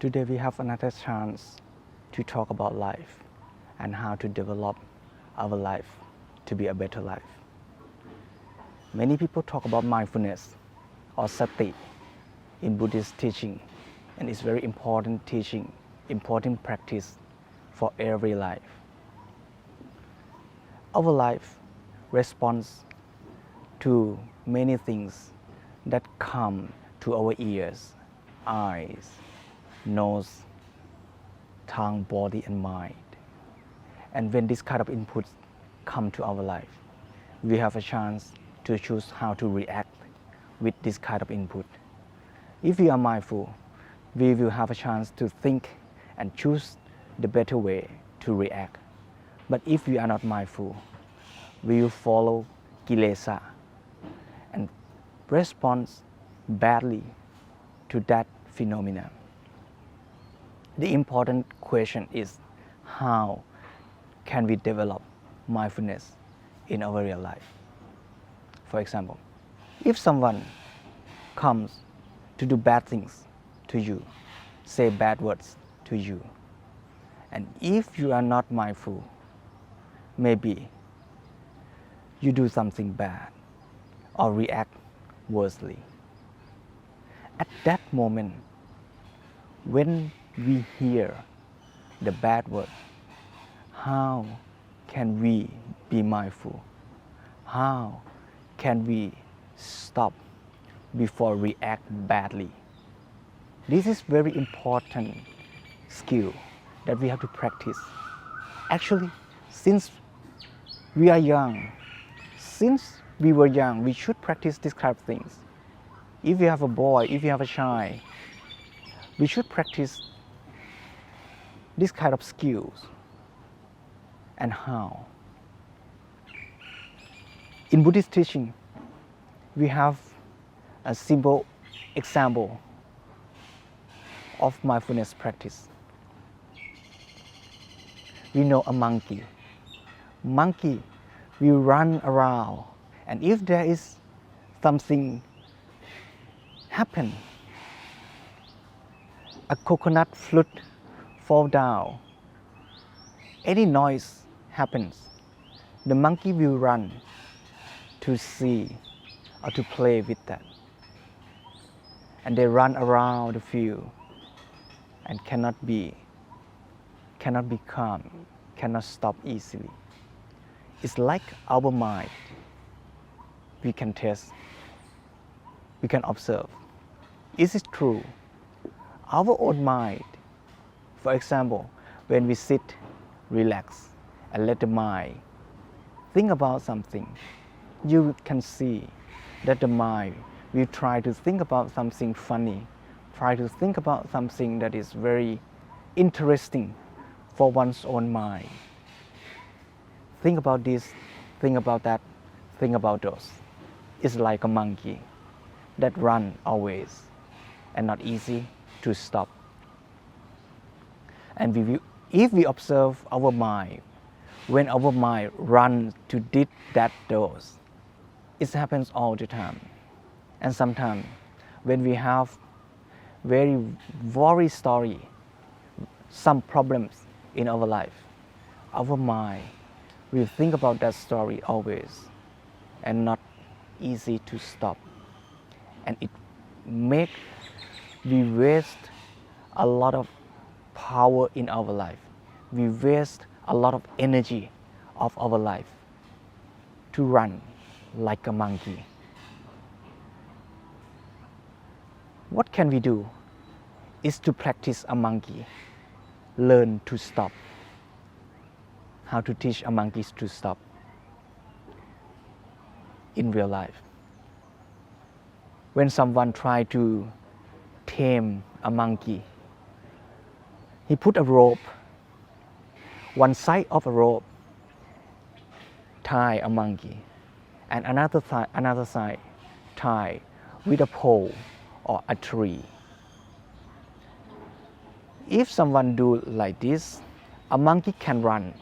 Today we have another chance to talk about life and how to develop our life to be a better life. Many people talk about mindfulness or sati in Buddhist teaching, and it's very important teaching, important practice for every life. Our life responds to many things that come to our ears, eyes, nose, tongue, body and mind. And when this kind of inputs come to our life, we have a chance to choose how to react with this kind of input. If we are mindful, we will have a chance to think and choose the better way to react. But if we are not mindful, we will follow kilesa and respond badly to that phenomenon. The important question is, how can we develop mindfulness in our real life? For example, if someone comes to do bad things to you, say bad words to you, and if you are not mindful, maybe you do something bad or react worstly. At that moment, when we hear the bad word, how can we be mindful? How can we stop before react badly? This is very important skill that we have to practice. Actually, since we are young, since we were young, we should practice this kind of things. If you have a boy, if you have a child, we should practice this kind of skills. And how? In Buddhist teaching, we have a simple example of mindfulness practice. We know a monkey. Monkey will run around, and if there is something happen, a coconut fruit fall down, any noise happens, the monkey will run to see or to play with that. And they run around the field and cannot be calm, cannot stop easily. It's like our mind. We can test, we can observe. Is it true? Our own mind, for example, when we sit, relax, and let the mind think about something, you can see that the mind will try to think about something funny, try to think about something that is very interesting for one's own mind. Think about this, think about that, think about those. It's like a monkey that runs always and not easy to stop. And if we observe our mind, when our mind runs to did that those, it happens all the time. And sometimes when we have very worry story, some problems in our life, our mind will think about that story always and not easy to stop. And it make we waste a lot of power in our life. We waste a lot of energy of our life to run like a monkey. What can we do is to practice a monkey, learn to stop. How to teach a monkey to stop in real life. When someone try to tame a monkey, he put a rope, one side of a rope tie a monkey, and another side tie with a pole or a tree. If someone do like this, a monkey can run,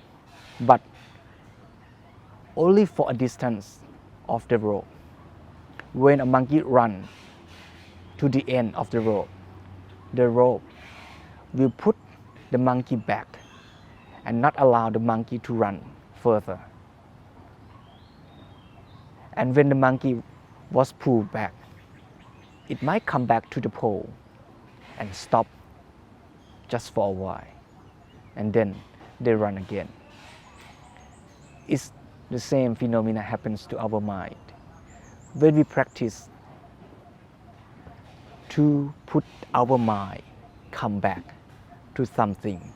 but only for a distance of the rope. When a monkey runs to the end of the rope will put the monkey back and not allow the monkey to run further. And when the monkey was pulled back, it might come back to the pole and stop just for a while, and then they run again. It's the same phenomena happens to our mind. When we practice to put our mind come back to something,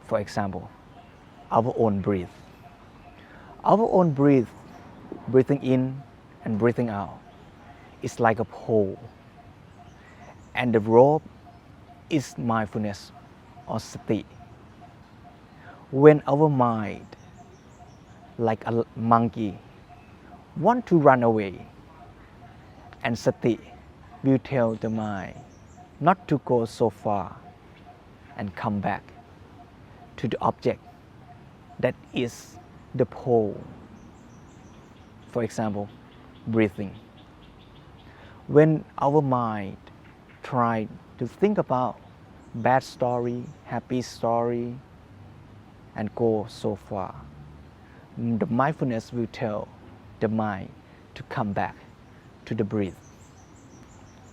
for example, our own breath. Our own breath, breathing in and breathing out, is like a pole, and the rope is mindfulness or sati. When our mind, like a monkey, want to run away, and sati will tell the mind not to go so far and come back to the object that is the pole. For example, breathing. When our mind try to think about bad story, happy story, and go so far, the mindfulness will tell the mind to come back to the breath.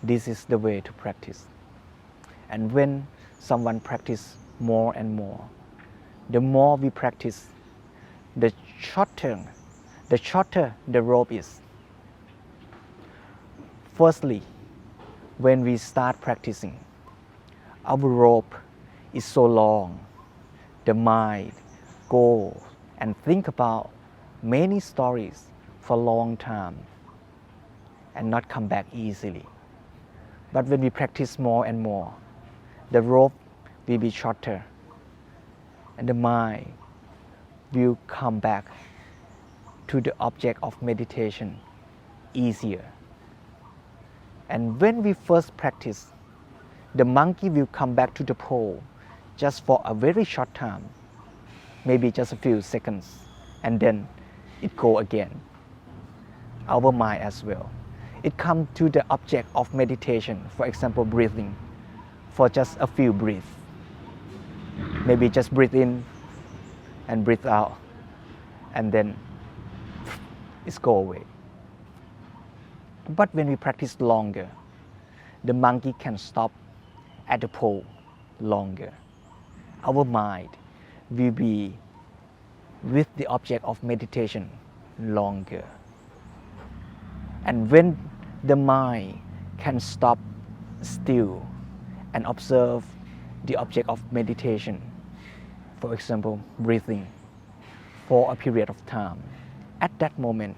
This is the way to practice. And when someone practice more and more, the more we practice, the shorter the rope is. Firstly, when we start practicing, our rope is so long, the mind go and think about many stories for a long time and not come back easily. But when we practice more and more, the rope will be shorter and the mind will come back to the object of meditation easier. And when we first practice, the monkey will come back to the pole just for a very short time, maybe just a few seconds, and then it go again. Our mind as well. It comes to the object of meditation, for example, breathing, for just a few breaths. Maybe just breathe in and breathe out, and then it's go away. But when we practice longer, the monkey can stop at the pole longer. Our mind will be with the object of meditation longer. And when the mind can stop still and observe the object of meditation, for example, breathing, for a period of time, at that moment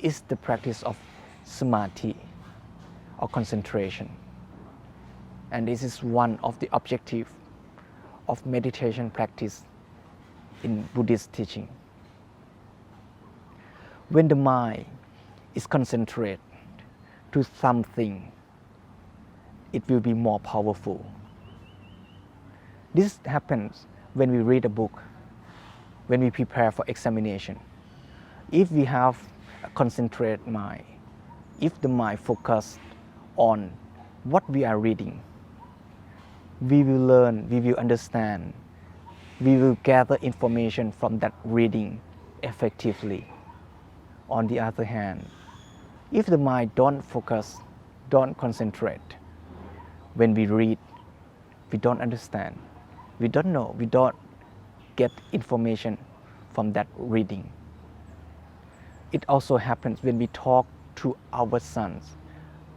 is the practice of samadhi or concentration. And this is one of the objectives of meditation practice in Buddhist teaching. When the mind is concentrated to something, it will be more powerful. This happens when we read a book, when we prepare for examination. If we have a concentrated mind, if the mind focuses on what we are reading, we will learn, we will understand, we will gather information from that reading effectively. On the other hand, if the mind don't focus, don't concentrate, when we read, we don't understand, we don't know, we don't get information from that reading. It also happens when we talk to our sons,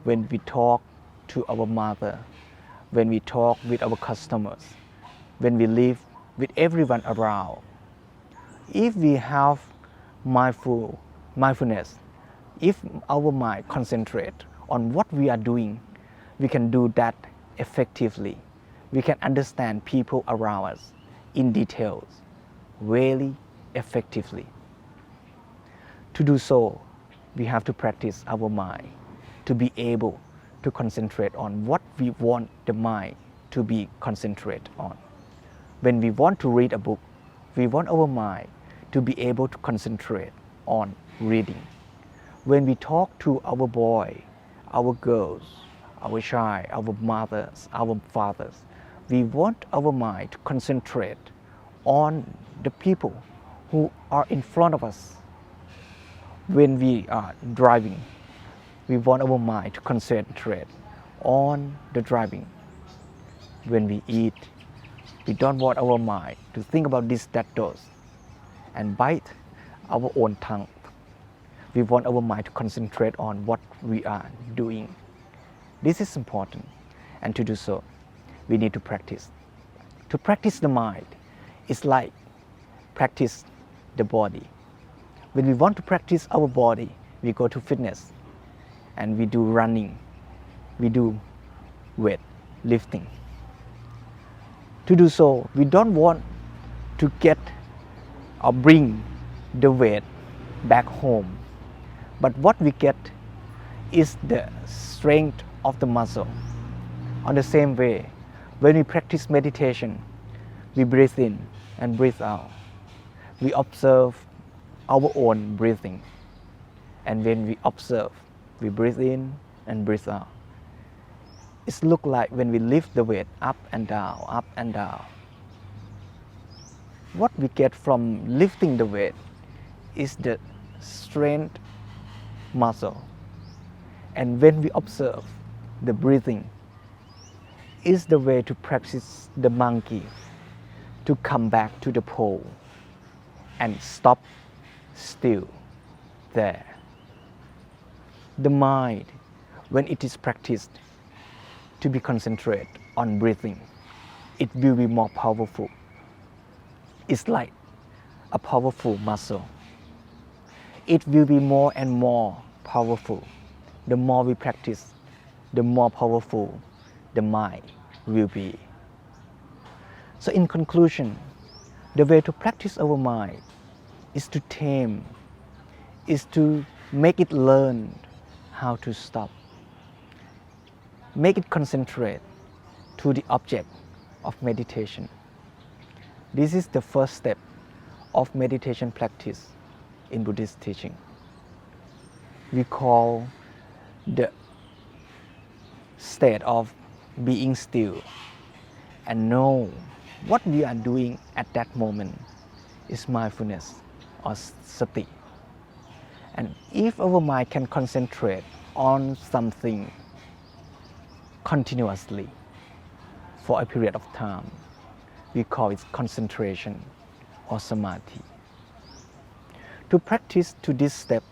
when we talk to our mother, when we talk with our customers, when we live with everyone around. If we have mindfulness, if our mind concentrate on what we are doing, we can do that effectively. We can understand people around us in details, really effectively. To do so, we have to practice our mind to be able to concentrate on what we want the mind to be concentrated on. When we want to read a book, we want our mind to be able to concentrate on reading. When we talk to our boy, our girls, our child, our mothers, our fathers, we want our mind to concentrate on the people who are in front of us. When we are driving, we want our mind to concentrate on the driving. When we eat, we don't want our mind to think about this, that, those, and bite our own tongue. We want our mind to concentrate on what we are doing. This is important, and to do so, we need to practice. To practice the mind is like practice the body. When we want to practice our body, we go to fitness and we do running, we do weight lifting. To do so, we don't want to get or bring the weight back home, but what we get is the strength of the muscle. On the same way, when we practice meditation, we breathe in and breathe out. We observe our own breathing, and when we observe, we breathe in and breathe out. It looks like when we lift the weight up and down, up and down. What we get from lifting the weight is the strength muscle, and when we observe the breathing is the way to practice the monkey to come back to the pole and stop still there. The mind, when it is practiced to be concentrated on breathing, it will be more powerful. It's like a powerful muscle. It will be more and more powerful. The more we practice, the more powerful the mind will be. So in conclusion, the way to practice our mind is to tame, is to make it learn how to stop. Make it concentrate to the object of meditation. This is the first step of meditation practice in Buddhist teaching. We call the state of being still and know what we are doing at that moment is mindfulness or sati. And if our mind can concentrate on something continuously for a period of time, we call it concentration or samadhi. To practice to this step,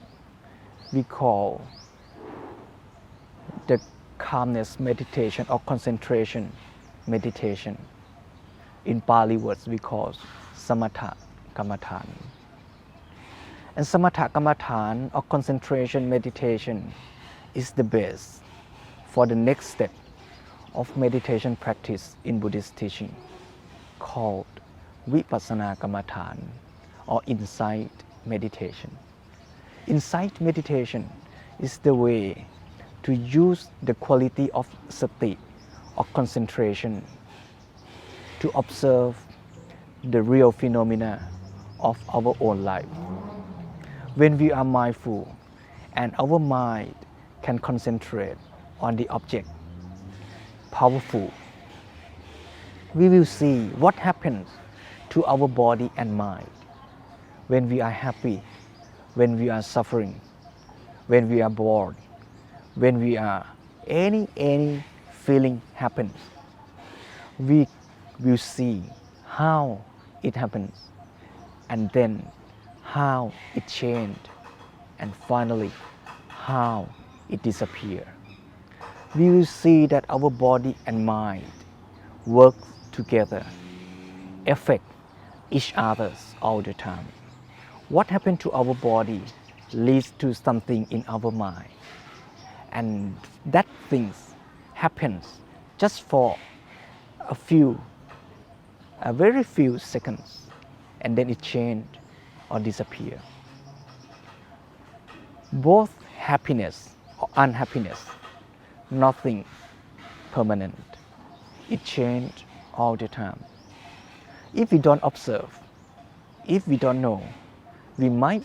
we call the calmness meditation or concentration meditation. In Pali words, we call samatha kammatthana. And samatha kammatthana or concentration meditation is the base for the next step of meditation practice in Buddhist teaching, called vipassana kammatthana or insight meditation. Insight meditation is the way to use the quality of sati or concentration to observe the real phenomena of our own life. When we are mindful and our mind can concentrate on the object powerful, we will see what happens to our body and mind when we are happy, when we are suffering, when we are bored, when we are any feeling happens. We will see how it happens, and then how it changed, and finally how it disappears. We will see that our body and mind work together, affect each other all the time. What happened to our body leads to something in our mind, and that things happens just for a very few seconds, and then it change or disappear. Both happiness or unhappiness, nothing permanent. It change all the time. If we don't observe, if we don't know, we might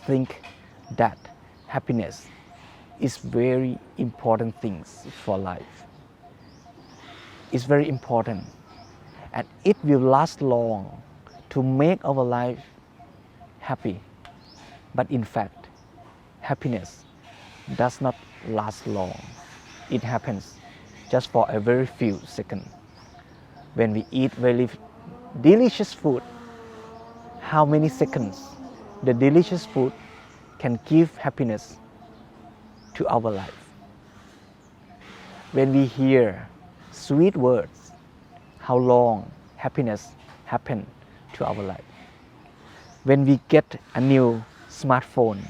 think that happiness is very important things for life. It's very important and it will last long to make our life happy. But in fact, happiness does not last long. It happens just for a very few seconds. When we eat very delicious food, how many seconds the delicious food can give happiness to our life? When we hear sweet words, how long happiness happen to our life? When we get a new smartphone,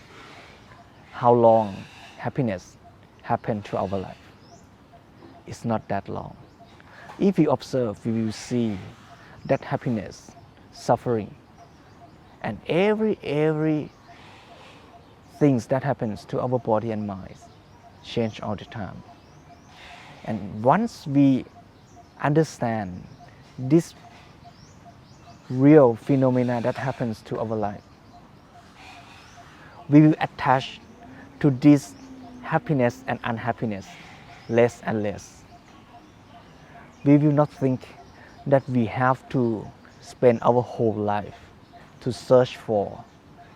how long happiness happen to our life? It's not that long. If we observe, we will see that happiness, suffering, and every things that happens to our body and mind change all the time. And once we understand this real phenomena that happens to our life, we will attach to this happiness and unhappiness less and less. We will not think that we have to spend our whole life to search for,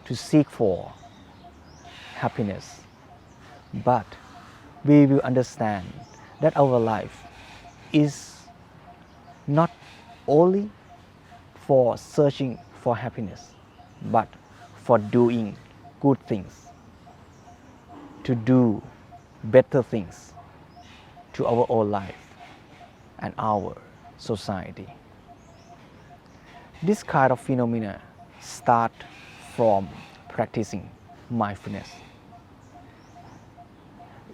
to seek for happiness. But we will understand that our life is not only for searching for happiness, but for doing good things, to do better things to our own life and our society. This kind of phenomena start from practicing mindfulness.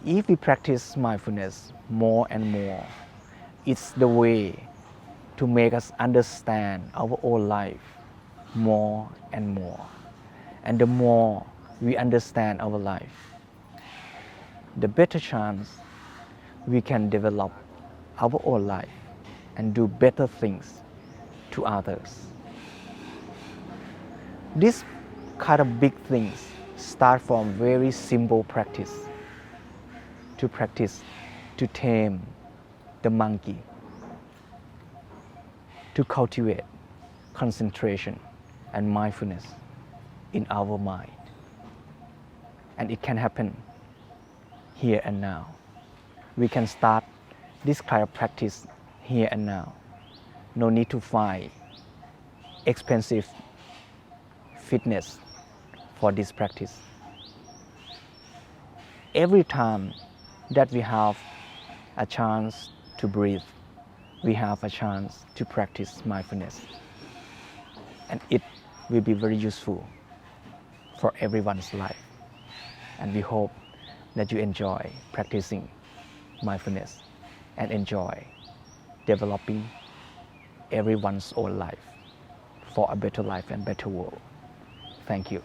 If we practice mindfulness more and more, it's the way to make us understand our own life more and more. And the more we understand our life, the better chance we can develop our own life and do better things to others. This kind of big things start from very simple practice. To practice to tame the monkey, to cultivate concentration and mindfulness in our mind. And it can happen here and now. We can start this kind of practice here and now. No need to find expensive fitness for this practice. Every time that we have a chance to breathe, we have a chance to practice mindfulness. And it will be very useful for everyone's life. And we hope that you enjoy practicing mindfulness and enjoy developing everyone's own life for a better life and better world. Thank you.